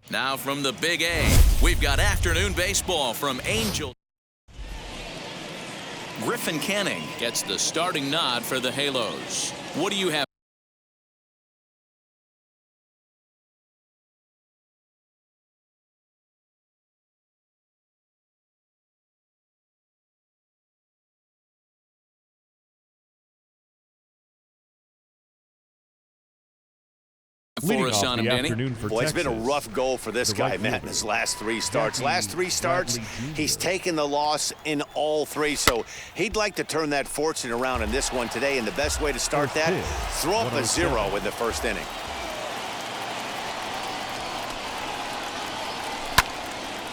Now from the Big A, we've got afternoon baseball from Angel. Griffin Canning gets the starting nod for the Halos. What do you have for us on him, Danny? Well, it's been a rough go for this guy, Matt, in his last three starts. He's taken the loss in all three, so he'd like to turn that fortune around in this one today, and the best way to start that, throw up a 0 in the first inning.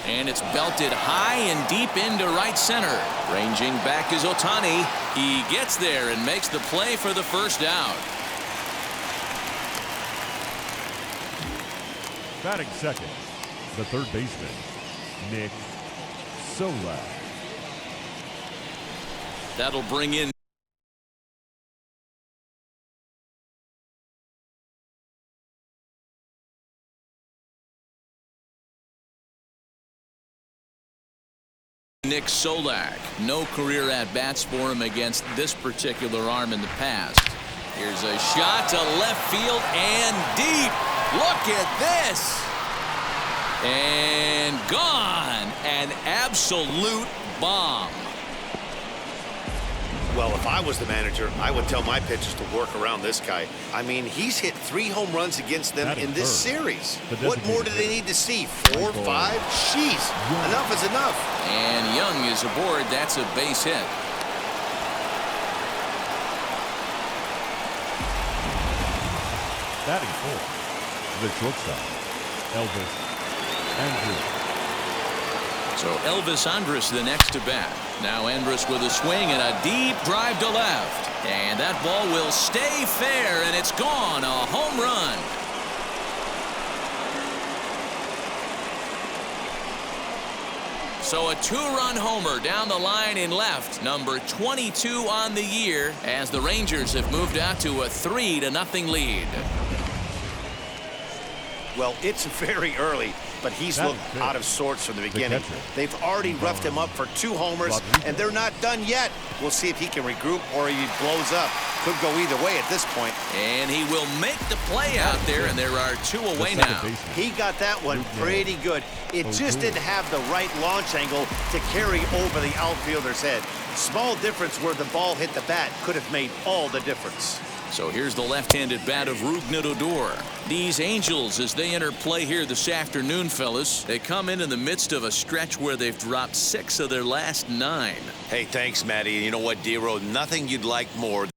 And it's belted high and deep into right center. Ranging back is Ohtani. He gets there and makes the play for the first out. Batting second, the third baseman, Nick Solak. That'll bring in Nick Solak. No career at-bats for him against this particular arm in the past. Here's a shot to left field and deep. Look at this. And gone. An absolute bomb. Well, if I was the manager, I would tell my pitchers to work around this guy. I mean, he's hit 3 home runs against them in this series. What more do they need to see? 4, 5? Jeez, enough is enough. And Young is aboard. That's a base hit. Batting fourth, the shortstop, Elvis Andrus. So Elvis Andrus the next to bat. Now Andrus with a swing and a deep drive to left. And that ball will stay fair, and it's gone. A home run. So a 2-run homer down the line in left. Number 22 on the year as the Rangers have moved out to a 3-0 lead. Well, it's very early, but he's looked out of sorts from the beginning. They've already roughed him up for 2 homers, and they're not done yet. We'll see if he can regroup or he blows up. Could go either way at this point. And he will make the play out there, and there are 2 away now. He got that one pretty good. It just didn't have the right launch angle to carry over the outfielder's head. Small difference where the ball hit the bat could have made all the difference. So here's the left-handed bat of Rougned Odor. These Angels, as they enter play here this afternoon, fellas, they come in the midst of a stretch where they've dropped 6 of their last 9. Hey, thanks, Matty. You know what, D-Row? Nothing you'd like more.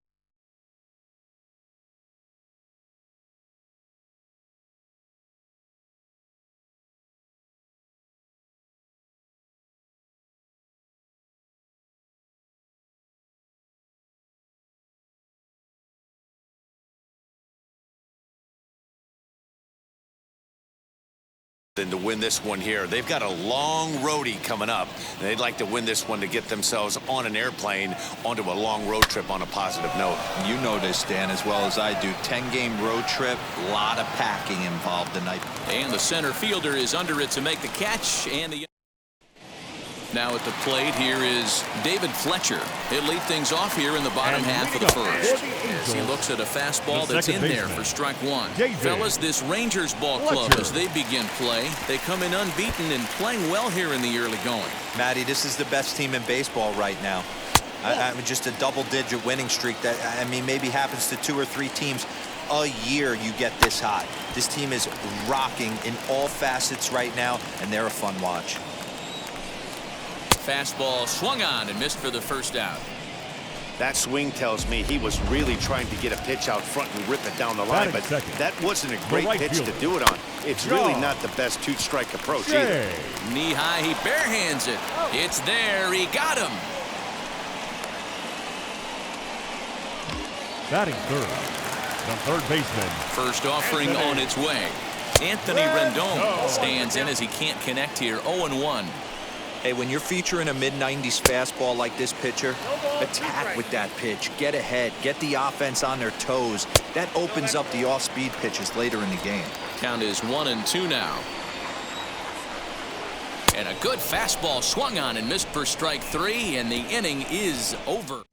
Than to win this one here. They've got a long roadie coming up, and they'd like to win this one to get themselves on an airplane onto a long road trip on a positive note. You know this, Dan, as well as I do. 10-game road trip, a lot of packing involved tonight. And the center fielder is under it to make the catch. And the now at the plate here is David Fletcher. He'll lead things off here in the bottom half of the first as he looks at a fastball that's in there for strike 1. Fellas, this Rangers ball club, as they begin play, they come in unbeaten and playing well here in the early going. Matty, this is the best team in baseball right now. I mean, just a double-digit winning streak that, I mean, maybe happens to 2 or 3 teams a year. You get this hot. This team is rocking in all facets right now, and they're a fun watch. Fastball swung on and missed for the first out. That swing tells me he was really trying to get a pitch out front and rip it down the line, but that wasn't a great pitch to do it on. It's really not the best 2-strike approach either. Knee high, he barehands it. It's there, he got him. Batting third, the third baseman. First offering on its way. Anthony Rendon stands in as he can't connect here. 0-1. Hey, when you're featuring a mid-90s fastball like this pitcher, attack with that pitch. Get ahead. Get the offense on their toes. That opens up the off-speed pitches later in the game. Count is 1-2 now. And a good fastball swung on and missed for strike 3, and the inning is over.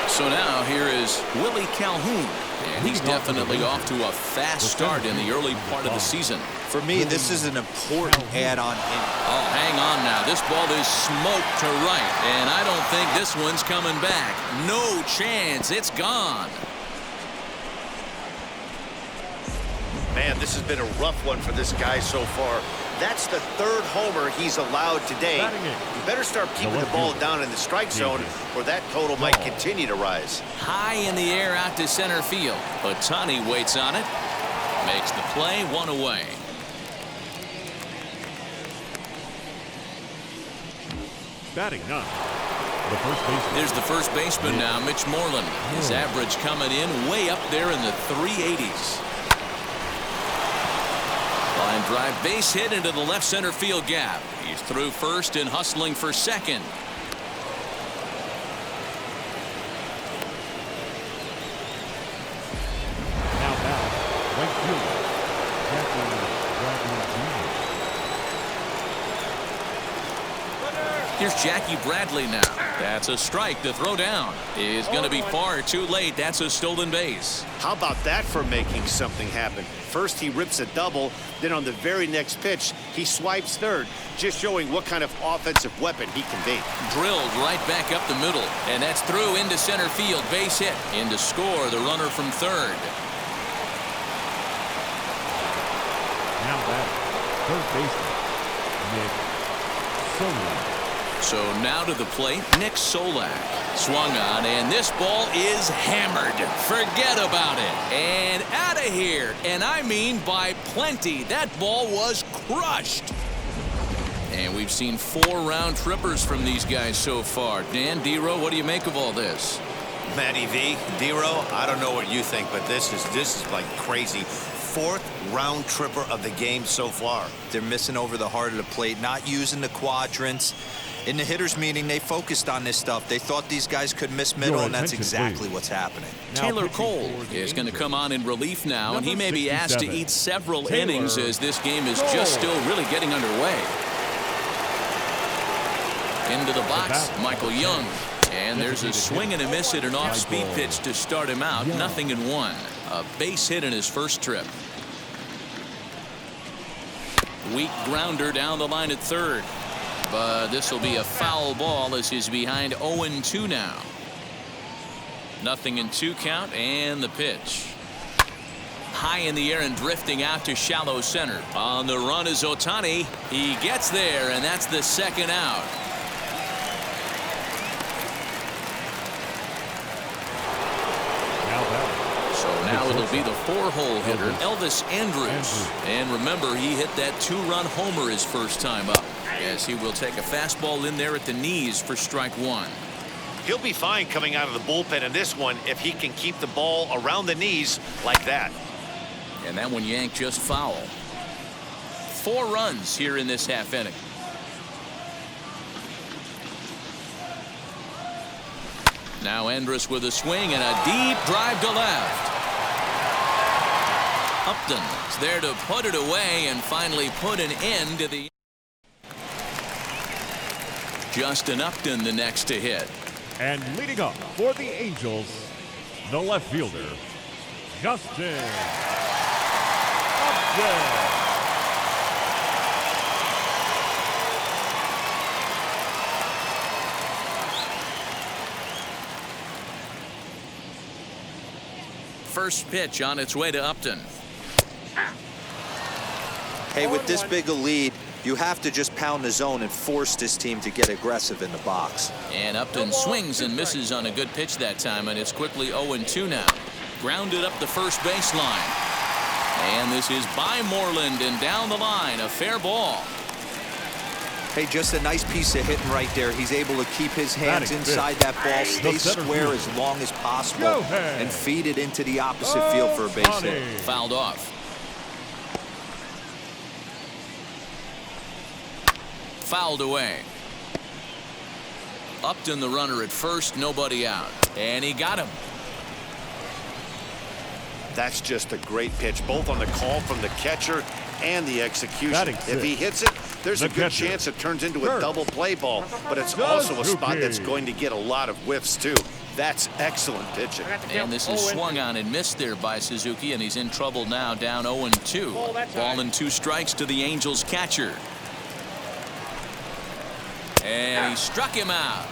So now here is Willie Calhoun, and he's definitely off to a fast start in the early part of the season. For me, this is an important add-on. Oh, hang on now. This ball is smoked to right, and I don't think this one's coming back. No chance. It's gone. Man, this has been a rough one for this guy so far. That's the 3rd homer he's allowed today. You better start keeping the ball down in the strike zone, or that total might continue to rise. High in the air out to center field. Ohtani waits on it. Makes the play, 1 away. Batting 9. The first baseman. There's the first baseman now, Mitch Moreland. His average coming in way up there in the 380s. Line drive base hit into the left center field gap. He's through first and hustling for second. Now back, right fielder, Here's Jackie Bradley now. That's a strike. The throw down is going to be far too late. That's a stolen base. How about that for making something happen? First he rips a double, then on the very next pitch he swipes third, just showing what kind of offensive weapon he can be. Drilled right back up the middle, and that's through into center field. Base hit. In to score the runner from third. Now back, third baseman, Nick Solak. So now to the plate, Nick Solak. Swung on, and this ball is hammered. Forget about it. And out of here. And I mean by plenty. That ball was crushed. And we've seen 4 round trippers from these guys so far. Dan, D-Row, what do you make of all this? Matty V, D-Row, I don't know what you think, but this is like crazy. 4th round tripper of the game so far. They're missing over the heart of the plate, not using the quadrants. In the hitters meeting, they focused on this stuff. They thought these guys could miss middle, and that's exactly what's happening. Taylor Cole is going to come on in relief now, and he may be asked to eat several innings as this game is just still really getting underway. Into the box, Michael Young. And there's a swing and a miss at an off-speed pitch to start him out. 0-1. A base hit in his first trip. Weak grounder down the line at third. But this will be a foul ball as he's behind 0-2 now. 0-2 count, and the pitch. High in the air and drifting out to shallow center. On the run is Ohtani. He gets there, and that's the second out. Now it'll be the 4-hole hitter, Elvis Andrus. And remember, he hit that 2-run homer his first time up, as he will take a fastball in there at the knees for strike 1. He'll be fine coming out of the bullpen in this one if he can keep the ball around the knees like that. And that one yanked just foul. 4 runs here in this half inning. Now Andrus with a swing and a deep drive to left. Upton is there to put it away and finally put an end to the. Justin Upton the next to hit. And leading up for the Angels, the left fielder, Justin Upton. First pitch on its way to Upton. Hey, with this big a lead, you have to just pound the zone and force this team to get aggressive in the box. And Upton swings and misses on a good pitch that time, and it's quickly 0-2 now. Grounded up the first baseline. And this is by Moreland and down the line, a fair ball. Hey, just a nice piece of hitting right there. He's able to keep his hands inside that ball, stay square as long as possible, and feed it into the opposite field for a base hit. Fouled off. Fouled away. Upton the runner at first, nobody out. And he got him. That's just a great pitch, both on the call from the catcher and the execution. If he hits it, there's a good chance it turns into a double play ball, but it's also a spot that's going to get a lot of whiffs too. That's excellent pitching. And this is swung on and missed there by Suzuki, and he's in trouble now, down 0-2. Ball and 2 strikes to the Angels catcher. And he struck him out.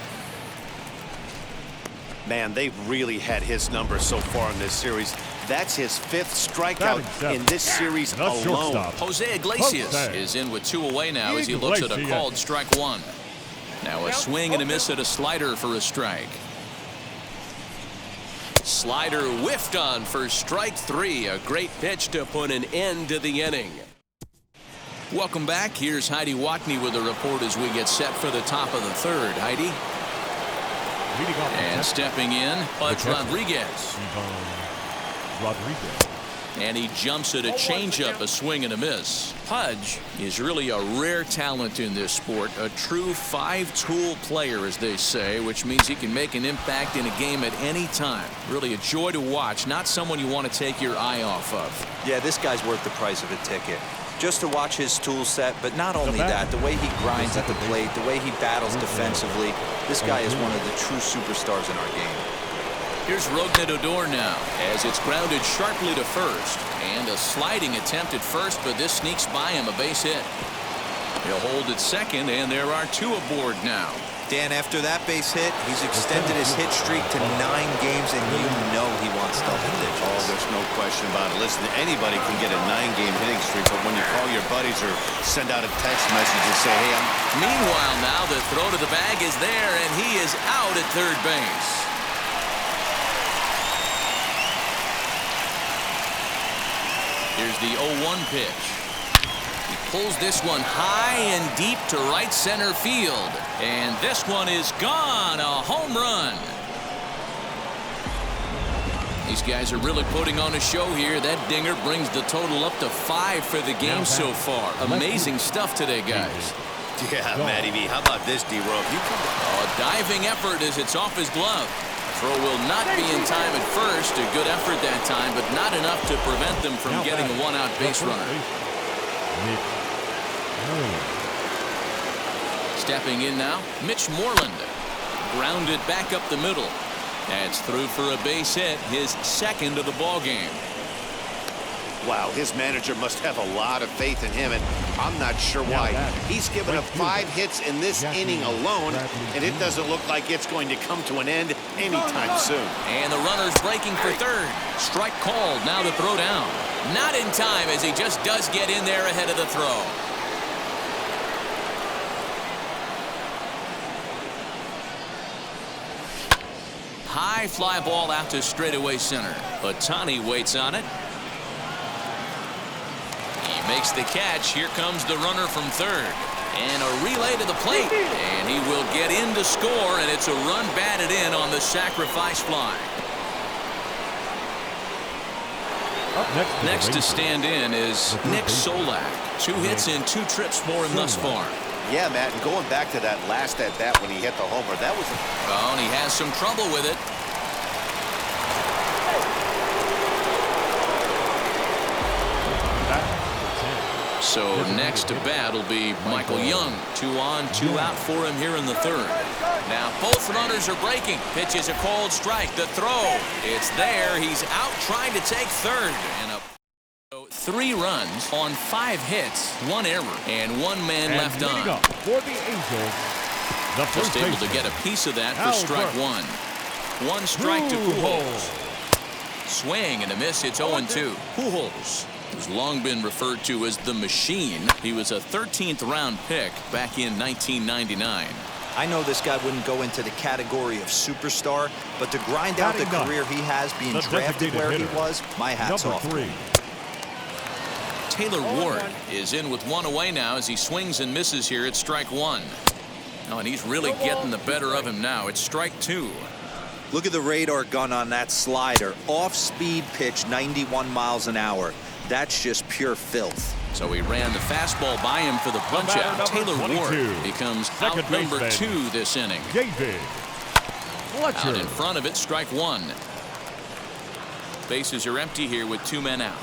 Man, they've really had his number so far in this series. That's his 5th strikeout in this series alone. Jose Iglesias is in with 2 away now as he looks at a called strike 1. Now a swing and a miss at a slider for a strike. Slider whiffed on for strike 3. A great pitch to put an end to the inning. Welcome back. Here's Heidi Watney with a report as we get set for the top of the 3rd. Heidi. And stepping in, Pudge Rodriguez. And he jumps at a changeup, a swing and a miss. Pudge is really a rare talent in this sport, a true 5-tool player, as they say, which means he can make an impact in a game at any time. Really a joy to watch, not someone you want to take your eye off of. Yeah, this guy's worth the price of a ticket. Just to watch his tool set, but not only that, the way he grinds at the plate, the way he battles defensively, this guy is one of the true superstars in our game. Here's Rougned Odor now as it's grounded sharply to first, and a sliding attempt at first, but this sneaks by him, a base hit. He'll hold at second, and there are 2 aboard now. Dan, after that base hit, he's extended his hit streak to 9 games, and you know he wants double digits. Oh, there's no question about it. Listen, anybody can get a 9-game hitting streak, but when you call your buddies or send out a text message and say, hey, Meanwhile, now the throw to the bag is there, and he is out at 3rd base. Here's the 0-1 pitch. He pulls this one high and deep to right center field. And this one is gone. A home run. These guys are really putting on a show here. That dinger brings the total up to 5 for the game so far. Amazing stuff today, guys. Yeah, Matty V, how about this, D-Row? A diving effort as it's off his glove. Throw will not be in time at first. A good effort that time, but not enough to prevent them from getting a 1-out base runner. Stepping in now, Mitch Moreland. Grounded back up the middle. That's through for a base hit, his 2nd of the ball game. Wow, his manager must have a lot of faith in him, and I'm not sure why. He's given up 5 hits in this inning alone, and it doesn't look like it's going to come to an end anytime soon. And the runner's breaking for 3rd. Strike called, now the throw down. Not in time as he just does get in there ahead of the throw. High fly ball out to straightaway center. Ohtani waits on it. He makes the catch. Here comes the runner from 3rd. And a relay to the plate. And he will get in to score, and it's a run batted in on the sacrifice fly. Next to stand in is Nick Solak. 2 hits and 2 trips for him thus far. Yeah, Matt, and going back to that last at-bat when he hit the homer, that was Oh, and he has some trouble with it. So next to bat will be Michael Young. 2 on, 2 out for him here in the 3rd. Now both runners are breaking. Pitch is a called strike. The throw, it's there. He's out trying to take 3rd. And a 3 runs on 5 hits, 1 error, and 1 man left on. For the Angels, just able to get a piece of that for strike 1. 1 strike to Pujols. Swing and a miss. It's 0-2. Pujols has long been referred to as the machine. He was a 13th round pick back in 1999. I know this guy wouldn't go into the category of superstar, but to grind out the career he has being drafted where he was, my hat's off. Taylor Ward is in with 1 away now as he swings and misses here at strike 1. Oh, and he's really getting the better of him now. It's strike 2. Look at the radar gun on that slider. Off-speed pitch, 91 miles an hour. That's just pure filth. So he ran the fastball by him for the punch-out. Taylor Ward becomes out number 2 this inning. Out in front of it, strike 1. Bases are empty here with 2 men out.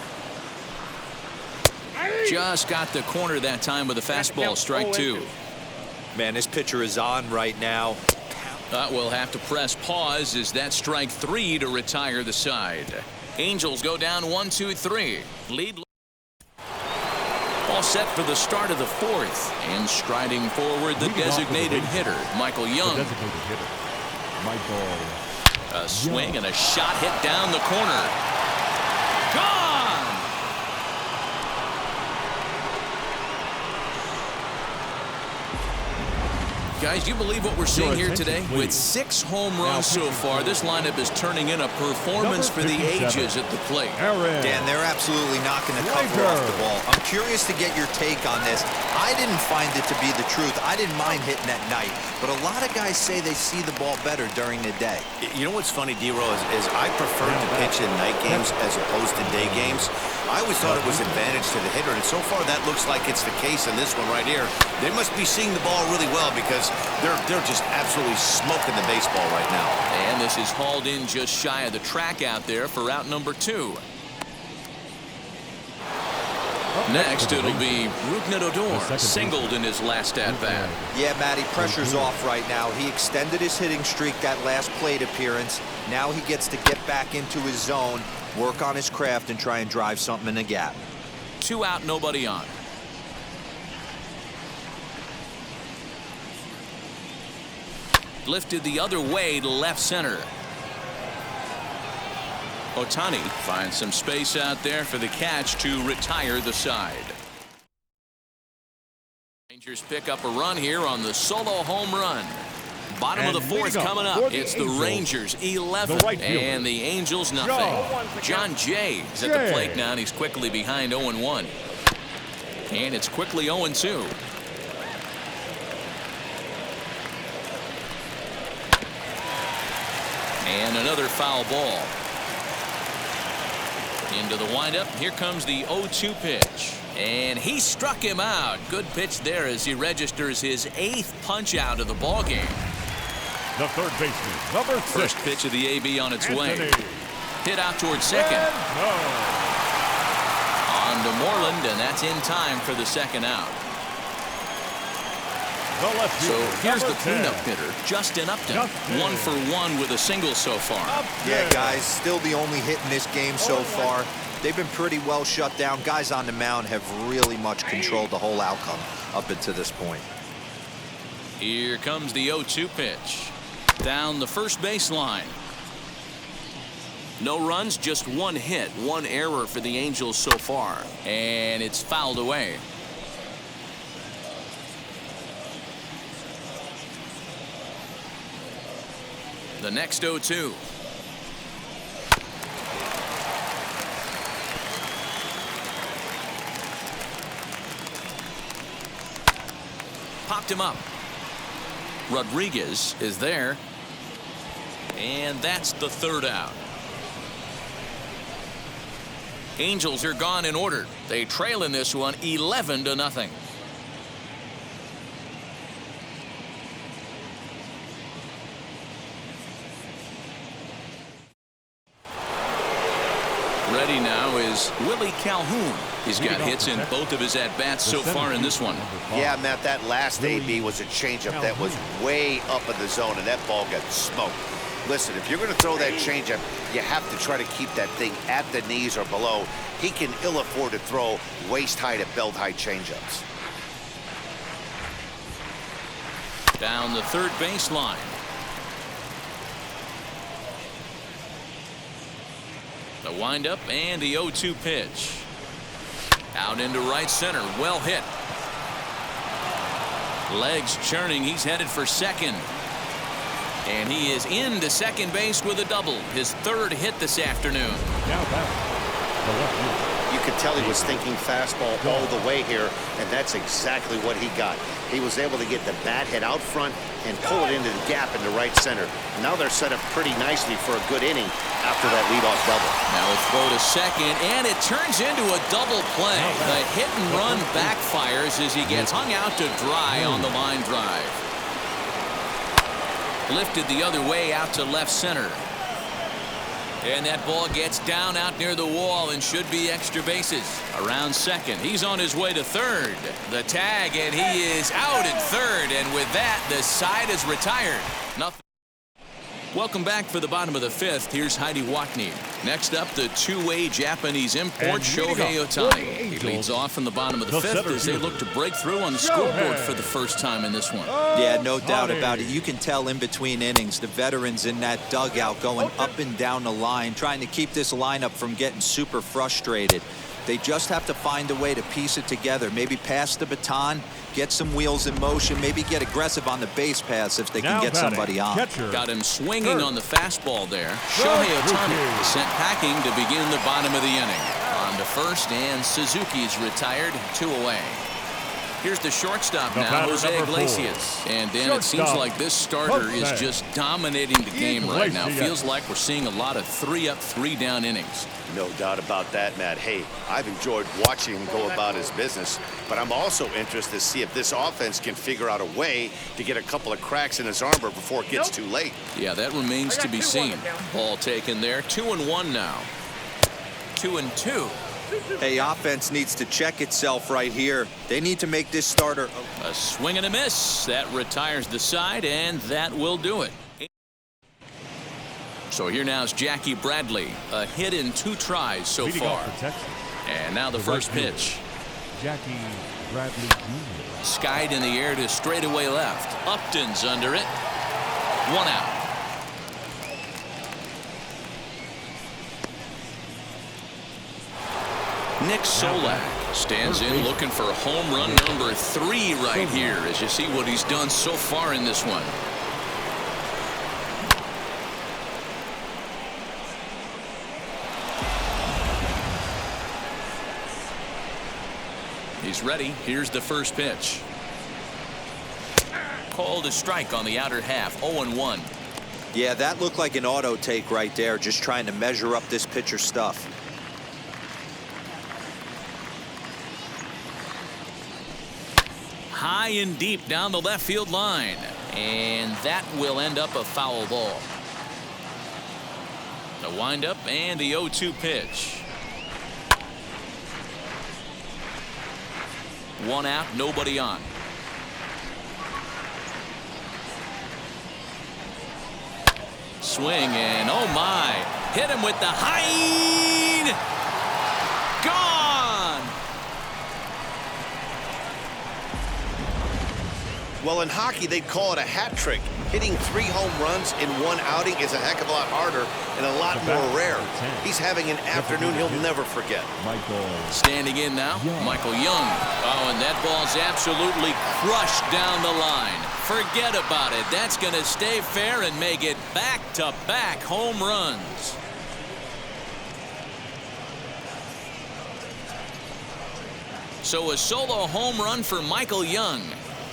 Just got the corner that time with a fastball, strike 2. Man, this pitcher is on right now. We'll have to press pause as that strike 3 to retire the side. Angels go down 1-2-3. Lead. All set for the start of the 4th. And striding forward, the designated hitter, Michael Young. A swing and a shot hit down the corner. Gone! Guys, you believe what we're seeing here today? With 6 home runs so far, this lineup is turning in a performance for the ages at the plate. Dan, they're absolutely not going to cover off the ball. I'm curious to get your take on this. I didn't find it to be the truth. I didn't mind hitting at night, but a lot of guys say they see the ball better during the day. You know what's funny, D-Rose, is I prefer to pitch in night games as opposed to day games. I always thought it was advantage to the hitter, and so far that looks like it's the case in this one right here. They must be seeing the ball really well because they're just absolutely smoking the baseball right now. And this is hauled in just shy of the track out there for out number 2. Next, it'll be Rougned Odor, singled in his last at-bat. Yeah, Matty, pressure's off right now. He extended his hitting streak that last plate appearance. Now he gets to get back into his zone, work on his craft, and try and drive something in the gap. 2 out, nobody on. Lifted the other way to left center. Ohtani finds some space out there for the catch to retire the side. Rangers pick up a run here on the solo home run. Bottom of the 4th coming up. It's the Rangers 11 and the Angels nothing. John Jay is at the plate now, and he's quickly behind 0-1. And it's quickly 0-2. And another foul ball. Into the windup. Here comes the 0-2 pitch. And he struck him out. Good pitch there as he registers his 8th punch out of the ball game. The third baseman, number 6. First pitch of the AB on its way. Hit out towards second. On to Moreland, and that's in time for the second out. So here's the cleanup hitter, Justin Upton. 1 for 1 with a single so far. Yeah, guys, still the only hit in this game so far. They've been pretty well shut down. Guys on the mound have really much controlled the whole outcome up until this point. Here comes the 0-2 pitch. Down the first baseline. No runs, just 1 hit, 1 error for the Angels so far. And it's fouled away. The next 0-2. Popped him up. Rodriguez is there. And that's the 3rd out. Angels are gone in order. They trail in this one 11-0. Ready now is Willie Calhoun. He's got hits in both of his at-bats so far in this one. Yeah, Matt, that last AB was a changeup that was way up in the zone, and that ball got smoked. Listen, if you're going to throw that changeup, you have to try to keep that thing at the knees or below. He can ill afford to throw waist-high to belt-high changeups. Down the third baseline. The windup and the 0-2 pitch. Out into right center. Well hit. Legs churning. He's headed for second. And he is into second base with a double. His 3rd hit this afternoon. You could tell he was thinking fastball all the way here, and that's exactly what he got. He was able to get the bat hit out front and pull it into the gap into right center. Now they're set up pretty nicely for a good inning after that leadoff double. Now a throw to second, and it turns into a double play. The hit and run backfires as he gets hung out to dry on the line drive. Lifted the other way out to left center. And that ball gets down out near the wall and should be extra bases. Around second. He's on his way to third. The tag, and he is out at third. And with that, the side is retired. Nothing. Welcome back for the bottom of the fifth. Here's Heidi Watney. Next up, the two-way Japanese import, Shohei Ohtani. He leads off in the bottom of the fifth as they look to break through on the scoreboard for the first time in this one. Yeah, no doubt about it. You can tell in between innings, the veterans in that dugout going up and down the line, trying to keep this lineup from getting super frustrated. They just have to find a way to piece it together. Maybe pass the baton, get some wheels in motion, maybe get aggressive on the base paths if they can get somebody on. Got him swinging on the fastball there. Shohei Ohtani sent packing to begin the bottom of the inning. On to first, and Suzuki's retired, 2 away. Here's the shortstop now, Jose Iglesias. And Dan, it seems like this starter is just dominating the game right now. Feels like we're seeing a lot of 3-up, 3-down innings. No doubt about that, Matt. Hey, I've enjoyed watching him go about his business, but I'm also interested to see if this offense can figure out a way to get a couple of cracks in his armor before it gets too late. Yeah, that remains to be seen. Ball taken there. 2-1 now. 2-2. Hey, offense needs to check itself right here. They need to make this starter. A swing and a miss. That retires the side, and that will do it. So here now is Jackie Bradley. A hit in 2 tries so far. And now the first pitch. Jackie Bradley Jr. Skied in the air to straightaway left. Upton's under it. 1 out. Nick Solak stands in looking for home run number 3 right here as you see what he's done so far in this one. He's ready. Here's the first pitch. Called a strike on the outer half. 0-1. Yeah, that looked like an auto take right there, just trying to measure up this pitcher stuff. High and deep down the left field line, and that will end up a foul ball. The windup and the 0-2 pitch. 1 out, nobody on. Swing, and oh my, hit him with the high. Gone. Well, in hockey, they'd call it a hat trick. Hitting 3 home runs in 1 outing is a heck of a lot harder and a lot more rare. He's having an afternoon he'll never forget. Standing in now, Michael Young. Oh, and that ball's absolutely crushed down the line. Forget about it. That's going to stay fair and make it back-to-back home runs. So a solo home run for Michael Young,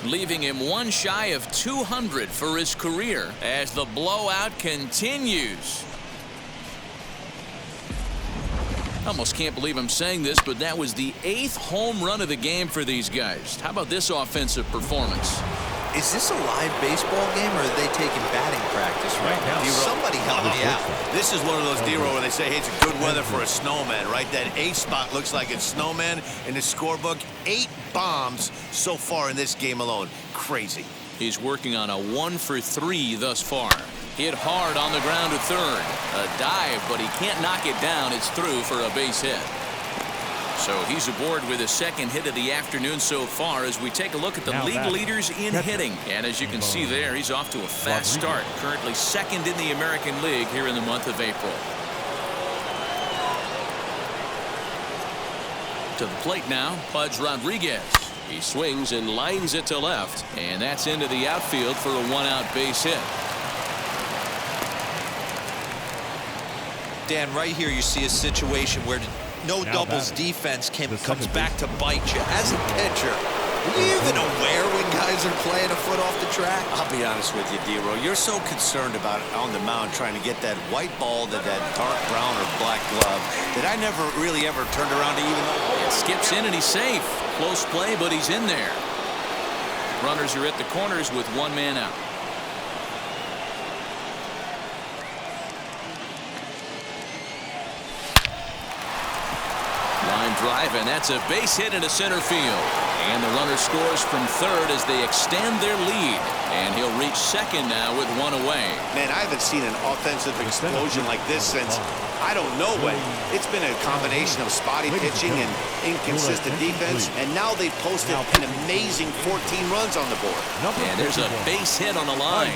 leaving him 1 shy of 200 for his career as the blowout continues. Almost can't believe I'm saying this, but that was the 8th home run of the game for these guys. How about this offensive performance? Is this a live baseball game, or are they taking batting practice right now? Somebody help me out. This is one of those, D-Row, where they say, hey, it's a good weather for a snowman, right? That A spot looks like it's snowman in the scorebook. 8 bombs so far in this game alone. Crazy. He's working on a 1 for 3 thus far. Hit hard on the ground to third. A dive, but he can't knock it down. It's through for a base hit. So he's aboard with his 2nd hit of the afternoon so far as we take a look at the league leaders in hitting. And as you can see there, he's off to a fast start. Currently 2nd in the American League here in the month of April. To the plate now, Pudge Rodriguez. He swings and lines it to left. And that's into the outfield for a 1-out base hit. Dan, right here you see a situation where no doubles defense comes back to bite you. As a pitcher, are you even aware when guys are playing a foot off the track? I'll be honest with you, D-Row. You're so concerned about on the mound trying to get that white ball to that dark brown or black glove that I never really ever turned around to even look. It skips in and he's safe. Close play, but he's in there. Runners are at the corners with 1 man out. line drive, and that's a base hit into center field. And the runner scores from third as they extend their lead. And he'll reach second now with one away. Man, I haven't seen an offensive explosion like this since I don't know when. It's been a combination of spotty pitching and inconsistent defense, and now they've posted an amazing 14 runs on the board. And there's a base hit on the line.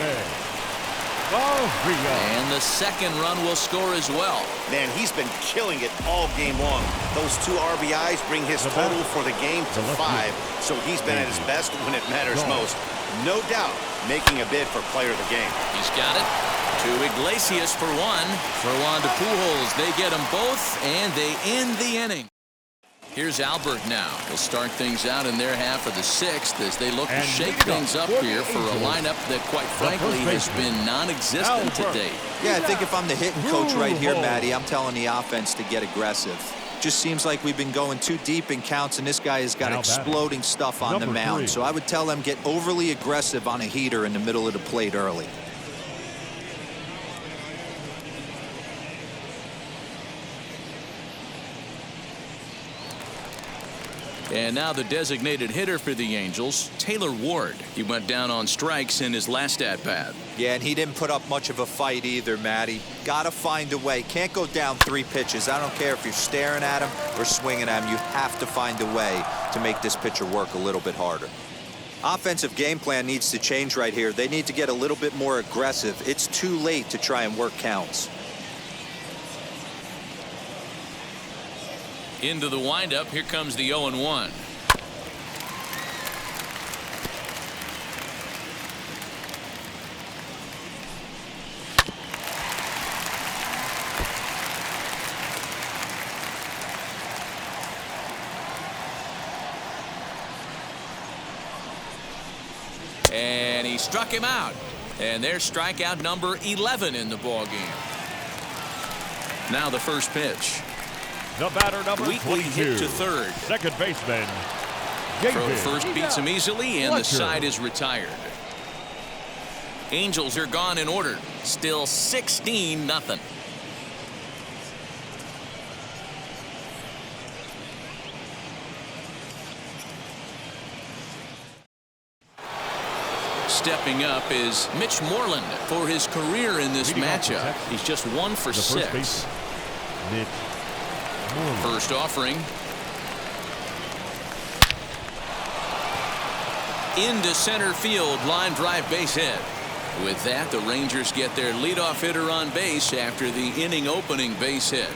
And the second run will score as well. Man, he's been killing it all game long. Those 2 RBIs bring his total for the game to 5, so he's been at his best when it matters most. No doubt making a bid for player of the game. He's got it. To Iglesias for one. Throw on to Pujols. They get them both, and they end the inning. Here's Albert now. He'll start things out in their half of the 6th as they look to shake things up here for a lineup that, quite frankly, has been non-existent to date. Yeah, I think if I'm the hitting coach right here, Matty, I'm telling the offense to get aggressive. Just seems like we've been going too deep in counts, and this guy has got exploding stuff on the mound. So I would tell them get overly aggressive on a heater in the middle of the plate early. And now the designated hitter for the Angels, Taylor Ward. He went down on strikes in his last at-bat. Yeah, and he didn't put up much of a fight either, Matty. Gotta find a way. Can't go down 3 pitches. I don't care if you're staring at him or swinging at him. You have to find a way to make this pitcher work a little bit harder. Offensive game plan needs to change right here. They need to get a little bit more aggressive. It's too late to try and work counts. Into the windup. Here comes the 0-1. And he struck him out. And there's strikeout number 11 in the ball game. Now the first pitch. The batter, number Weakly 22. hit to third. Second baseman. Throw to first beats him easily, and the side is retired. Angels are gone in order. Still 16-0. Stepping up is Mitch Moreland for his career in this matchup. He's just 1 for 6. First offering. Into center field, line drive base hit. With that, the Rangers get their leadoff hitter on base after the inning opening base hit.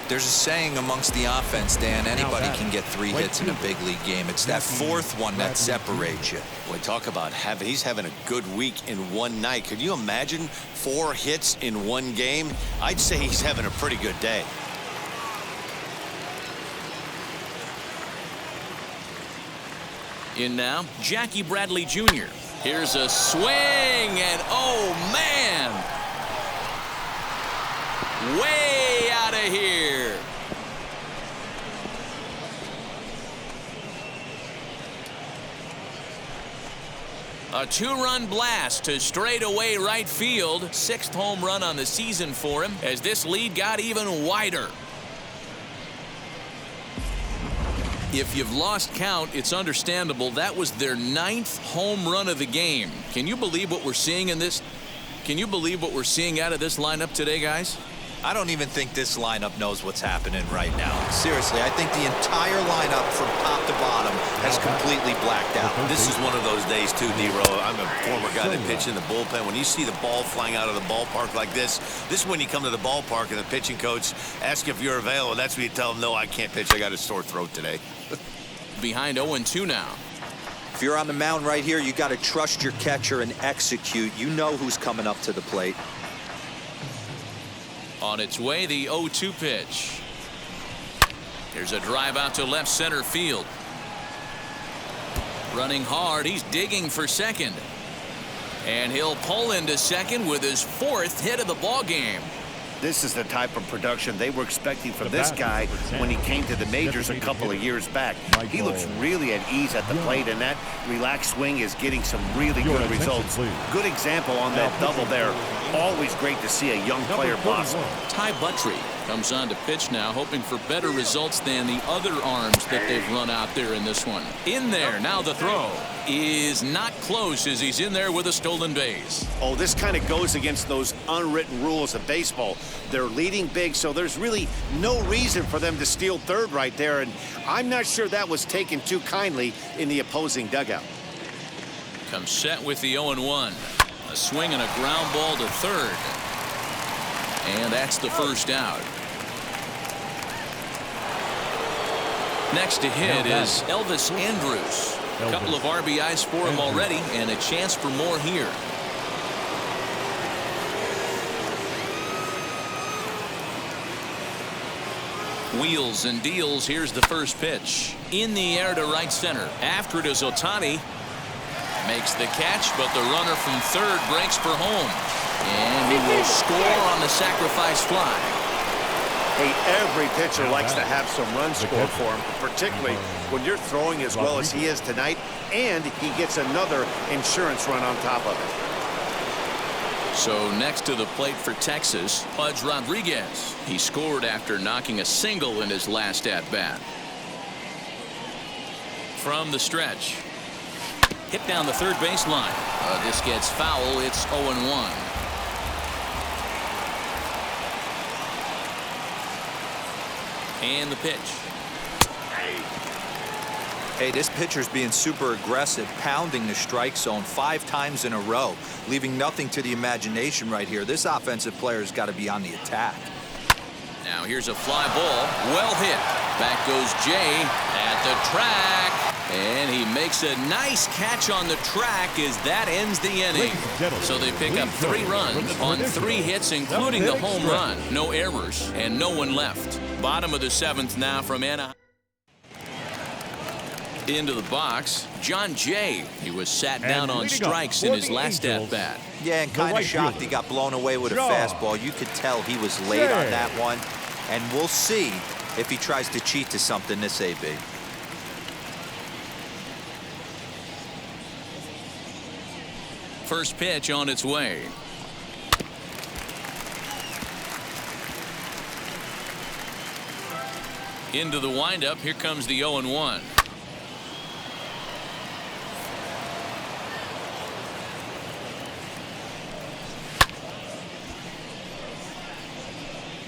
There's a saying amongst the offense, Dan, anybody can get 3 hits in a big league game. It's that 4th one that separates you. Boy, talk about he's having a good week in one night. Could you imagine 4 hits in one game? I'd say he's having a pretty good day. In now, Jackie Bradley Jr. Here's a swing, and oh man, way out of here. A 2-run blast to straightaway right field. 6th home run on the season for him as this lead got even wider. If you've lost count, it's understandable. That was their 9th home run of the game. Can you believe what we're seeing in this? Can you believe what we're seeing out of this lineup today, guys? I don't even think this lineup knows what's happening right now. Seriously, I think the entire lineup from top to bottom has completely blacked out. This is one of those days, too, D-Row. I'm a former guy that pitched in the bullpen. When you see the ball flying out of the ballpark like this is when you come to the ballpark and the pitching coach asks if you're available. That's when you tell him, no, I can't pitch. I got a sore throat today. Behind 0-2 now. If you're on the mound right here, you got to trust your catcher and execute. You know who's coming up to the plate. On its way, the 0-2 pitch. There's a drive out to left center field. Running hard, he's digging for second. And he'll pull into second with his 4th hit of the ball game. This is the type of production they were expecting from this guy when he came to the majors a couple of years back. He looks really at ease at the plate, and that relaxed swing is getting some really good results. Good example on that double there. Always great to see a young player blossom. Ty Buttrey, Comes on to pitch now, hoping for better results than the other arms that they've run out there in this one. In there, now the throw is not close as he's in there with a stolen base. Oh, this kind of goes against those unwritten rules of baseball. They're leading big, so there's really no reason for them to steal third right there, and I'm not sure that was taken too kindly in the opposing dugout. Comes set with the 0-1. A swing and a ground ball to third. And that's the first out. Next to hit is Elvis Andrus. A couple of RBIs for him already, and a chance for more here. Wheels and deals. Here's the first pitch. In the air to right center. After it is Ohtani. Makes the catch, but the runner from third breaks for home. And he will score on the sacrifice fly. Hey, every pitcher likes to have some runs scored for him, particularly when you're throwing as well as he is tonight, and he gets another insurance run on top of it. So next to the plate for Texas, Pudge Rodriguez. He scored after knocking a single in his last at-bat. From the stretch. Hit down the third baseline. This gets foul. It's 0-1. And the pitch. Hey, this pitcher's being super aggressive, pounding the strike zone 5 times in a row, leaving nothing to the imagination right here. This offensive player's got to be on the attack. Now here's a fly ball. Well hit. Back goes Jay at the track. And he makes a nice catch on the track as that ends the inning. So they pick up 3 runs on 3 hits, including the home run. No errors and no one left. Bottom of the 7th now from Anaheim. Into the box, John Jay. He was sat down on strikes in his last at-bat. Yeah, and kind of shocked he got blown away with a fastball. You could tell he was late on that one. And we'll see if he tries to cheat to something this AB. First pitch on its way. Into the windup. Here comes the 0-1.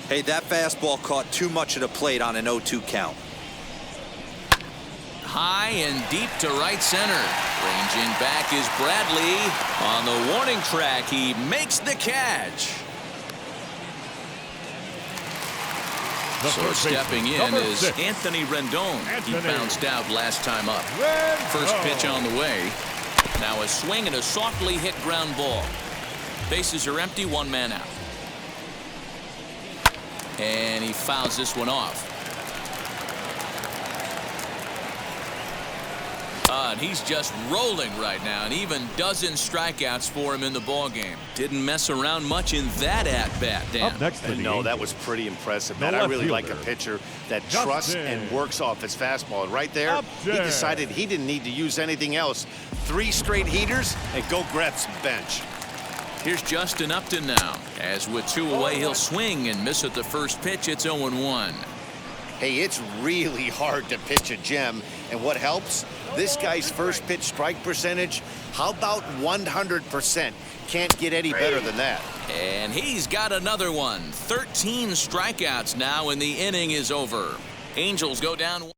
Hey, that fastball caught too much of the plate on an 0-2 count. High and deep to right center. Ranging back is Bradley. On the warning track, he makes the catch. So stepping in is Anthony Rendon. He bounced out last time up. First pitch on the way. Now a swing and a softly hit ground ball. Bases are empty, 1 man out. And he fouls this one off. And he's just rolling right now, and even dozen strikeouts for him in the ballgame. Didn't mess around much in that at-bat, Dan. No, that was pretty impressive, man. I really like a pitcher that trusts and works off his fastball. And right there, he decided he didn't need to use anything else. 3 straight heaters, and go grab some bench. Here's Justin Upton now. As with 2 away, he'll swing and miss at the first pitch. It's 0-1. Hey, it's really hard to pitch a gem, and what helps? This guy's first pitch strike percentage, how about 100%? Can't get any better than that. And he's got another one. 13 strikeouts now, and the inning is over. Angels go down.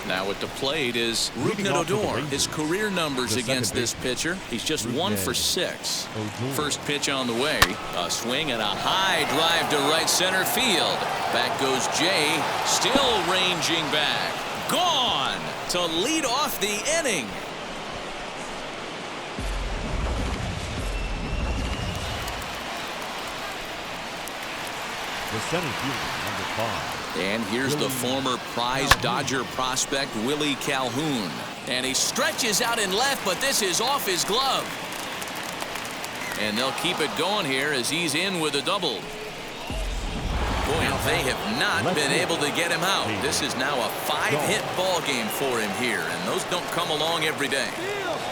Now at the plate is Rougned Odor. His career numbers against this pitcher. He's just 1 for 6. First pitch on the way. A swing and a high drive to right center field. Back goes Jay. Still ranging back. Gone to lead off the inning. The center fielder, number 5. And here's the former prize Dodger prospect, Willie Calhoun. And he stretches out in left, but this is off his glove. And they'll keep it going here as he's in with a double. Boy, and they have not been able to get him out. This is now a 5-hit ball game for him here, and those don't come along every day.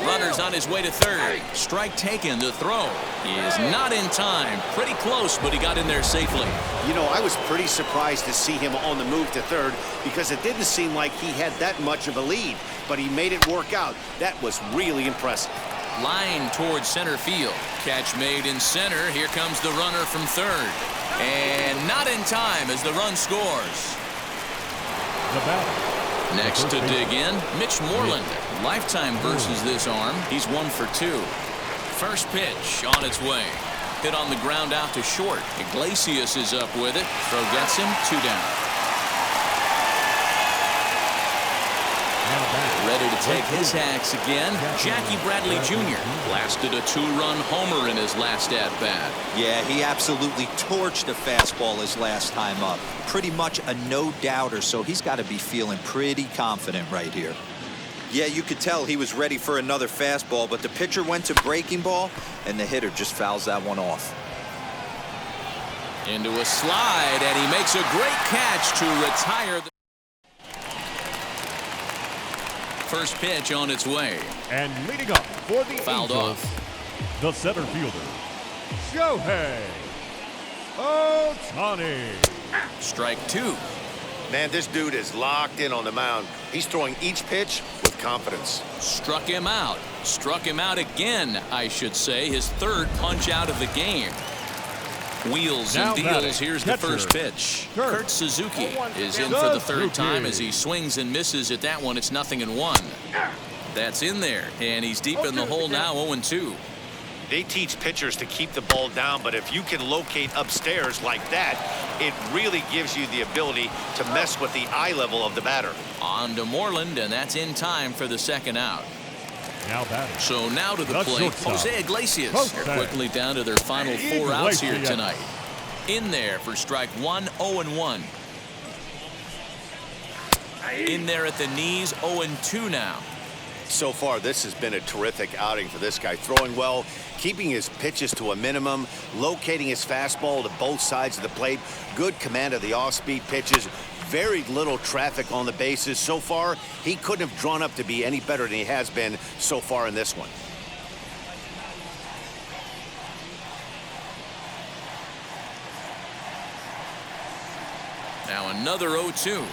Runner's on his way to third. Strike taken to throw. He is not in time. Pretty close, but he got in there safely. You know, I was pretty surprised to see him on the move to third because it didn't seem like he had that much of a lead, but he made it work out. That was really impressive. Line towards center field. Catch made in center. Here comes the runner from third. And not in time as the run scores. Next to dig in, Mitch Moreland. Lifetime versus this arm. He's 1 for 2. First pitch on its way. Hit on the ground out to short. Iglesias is up with it. Throw gets him. 2 down. Ready to take his hacks again. Jackie Bradley Jr. blasted a 2-run homer in his last at-bat. Yeah, he absolutely torched a fastball his last time up. Pretty much a no-doubter, so he's got to be feeling pretty confident right here. Yeah, you could tell he was ready for another fastball, but the pitcher went to breaking ball, and the hitter just fouls that one off. Into a slide, and he makes a great catch to retire the first pitch on its way. And leading up for the Fouled Angels, off. the center fielder, Shohei Ohtani. Strike 2. Man, this dude is locked in on the mound. He's throwing each pitch with confidence. Struck him out. Struck him out again, I should say. His third punch out of the game. Wheels and deals. Here's the first pitch. Kurt Suzuki is in for the third time as he swings and misses at that one. It's 0-1. That's in there, and he's deep in the hole now, 0-2. They teach pitchers to keep the ball down, but if you can locate upstairs like that, it really gives you the ability to mess with the eye level of the batter. On to Moreland, and that's in time for the second out. Now batting. So now to the plate, Jose Iglesias. They're quickly down to their final 4 outs here tonight. In there for strike 1, 0-1. In there at the knees, 0-2 now. So far, this has been a terrific outing for this guy. Throwing well, keeping his pitches to a minimum, locating his fastball to both sides of the plate, good command of the off-speed pitches, very little traffic on the bases. So far, he couldn't have drawn up to be any better than he has been so far in this one. Now another 0-2.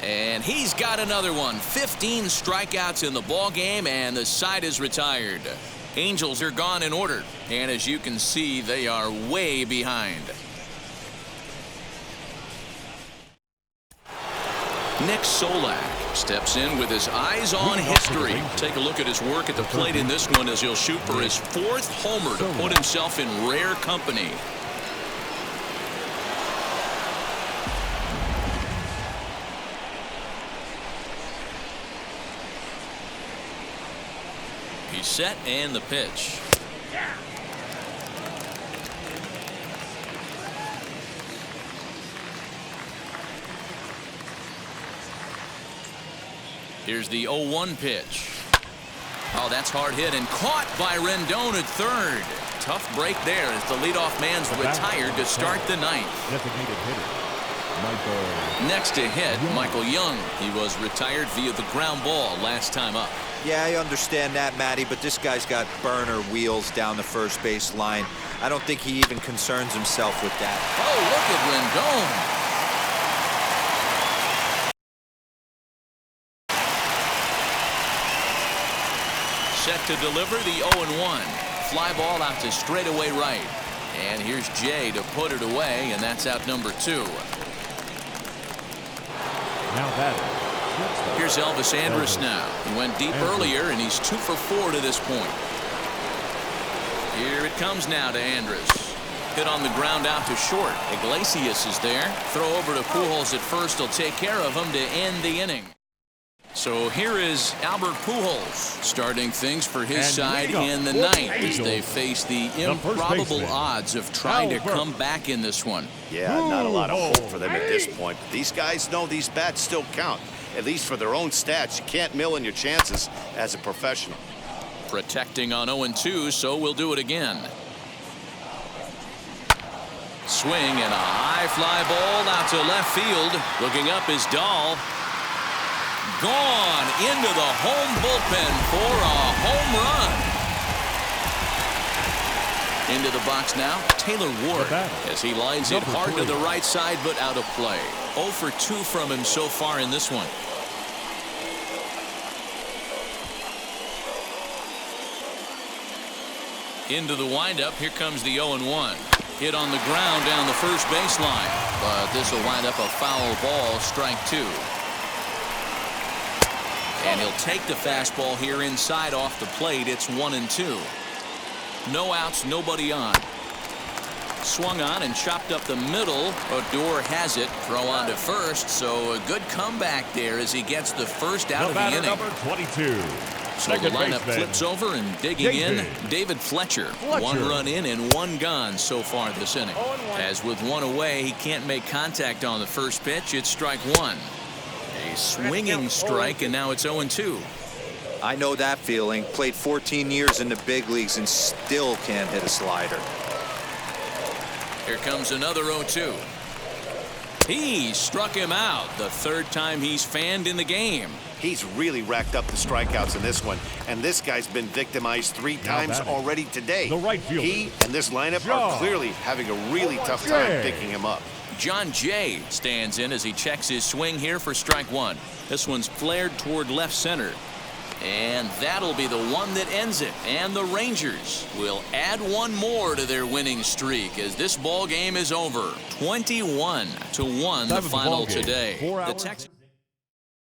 And he's got another one. 15 strikeouts in the ball game, and the side is retired. Angels are gone in order, and as you can see, they are way behind. Nick Solak steps in with his eyes on history. Take a look at his work at the plate in this one as he'll shoot for his 4th homer to put himself in rare company. He's set and the pitch. Here's the 0-1 pitch. Oh, that's hard hit and caught by Rendon at third. Tough break there as the leadoff man's retired to start the 9th. Designated hitter, Next to hit, Michael Young. He was retired via the ground ball last time up. Yeah, I understand that, Matty, but this guy's got burner wheels down the first base line. I don't think he even concerns himself with that. Oh, look at Rendon. Set to deliver the 0-1. Fly ball out to straightaway right. And here's Jay to put it away, and that's out number 2. Now batting. Here's Elvis Andrus now. He went deep earlier, and he's 2 for 4 to this point. Here it comes now to Andrus. Hit on the ground out to short. Iglesias is there. Throw over to Pujols at first. He'll take care of him to end the inning. So here is Albert Pujols starting things for his side in the 9th as they face the improbable odds of trying to come back in this one. Yeah, not a lot of hope for them at this point. But these guys know these bats still count, at least for their own stats. You can't mill in your chances as a professional. Protecting on 0-2, so we'll do it again. Swing and a high fly ball out to left field. Looking up is Dahl. Gone into the home bullpen for a home run. Into the box now, Taylor Ward, as he lines it hard to the right side, but out of play. 0 for 2 from him so far in this one. Into the windup. Here comes the 0-1. Hit on the ground down the first baseline, but this will wind up a foul ball, strike 2. And he'll take the fastball here inside off the plate. It's 1-2. No outs, nobody on. Swung on and chopped up the middle. Odor has it. Throw on to first, so a good comeback there as he gets the first out of the inning. Number 22. So the lineup flips over, and digging in, David Fletcher. 1 run in and 1 gone so far this inning. As with 1 away, he can't make contact on the first pitch. It's strike 1. A swinging strike, and now it's 0-2. I know that feeling. Played 14 years in the big leagues and still can't hit a slider. Here comes another 0-2. He struck him out the 3rd time he's fanned in the game. He's really racked up the strikeouts in this one, and this guy's been victimized 3 times already today. The right fielder, he and this lineup are clearly having a really tough time picking him up. John Jay stands in as he checks his swing here for strike 1. This one's flared toward left center. And that'll be the one that ends it. And the Rangers will add 1 more to their winning streak as this ball game is over. 21-1 the final today. The Texans